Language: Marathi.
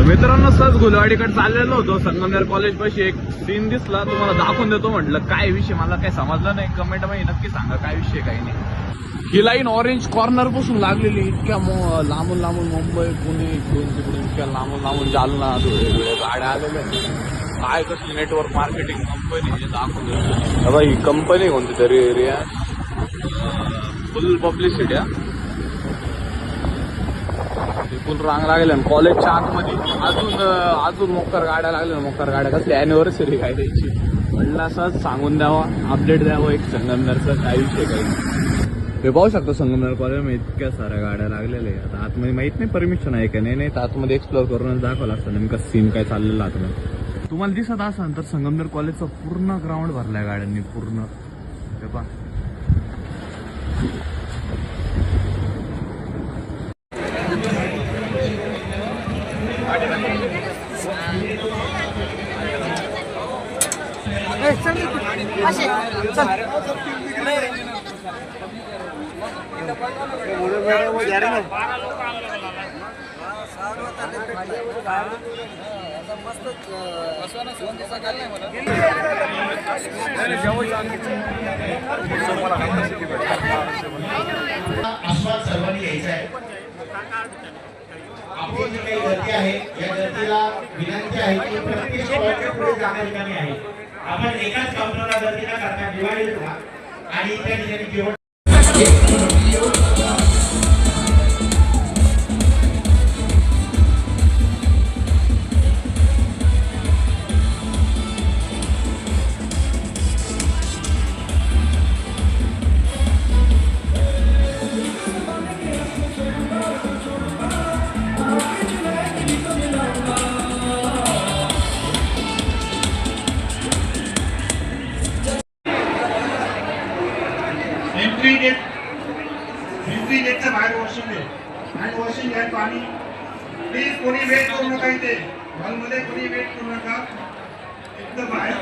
मित्रांनो सहज गुलवाडीकडे चाललेलो होतो. संगमनेर कॉलेज पाशी एक सीन दिसला, तुम्हाला दाखवून देतो म्हटलं. काय विषय मला काही समजलं नाही, कमेंट मध्ये नक्की सांगा काय विषय. काही नाही, ही लाईन ऑरेंज कॉर्नर पासून लागलेली. इतक्या लांबून लांबून मुंबई पुणे इकडून तिकडून इतक्या लांबून लांबून जालना वेगवेगळ्या गाड्या आलेल्या. काय कसली नेटवर्क मार्केटिंग कंपनी हे दाखवून देतो. ही कंपनी कोणती तरी एरिया फुल पब्लिसिटी. फुल रांग लागल्या कॉलेजच्या आतमध्ये. अजून मोकर गाड्या लागल्या. मोकर गाड्या कसली अॅनिव्हर्सरी काय द्यायची म्हटलं, असंच सांगून द्यावा, अपडेट द्यावं एक संगमनेरचं काय विषय काही. हे पाहू शकतो संगमनेर कॉलेजमध्ये इतक्या साऱ्या गाड्या लागलेल्या आहे. आता आतमध्ये माहित नाही परमिशन आहे का नाही, तर आतमध्ये एक्सप्लोर करूनच दाखवलं असतं नेमकं सीन काय चाललेलं आतमध्ये. तुम्हाला दिसत असेल तर संगमनेर कॉलेजचा पूर्ण ग्राउंड भरलाय गाड्यांनी पूर्ण. हे पहा आस्वाद सर्वांनी घ्यायचा आहे. आपली जी काही गर्दी आहे या गर्दीला विनंती आहे की प्रत्येक स्टॉलच्या पुढे जागा रिकामी आहे. आपण एकाच काउंटरला गर्दी न करता डिवाइड करा आणि त्या ठिकाणी जेवण एंट्री गेटच्या बाहेर वॉशिंग घे आणि वॉशिंग घ्या पाणी. प्लीज कोणी वेट करू नका. इथे हॉलमध्ये कोणी वेट करू नका. एकदम बाहेर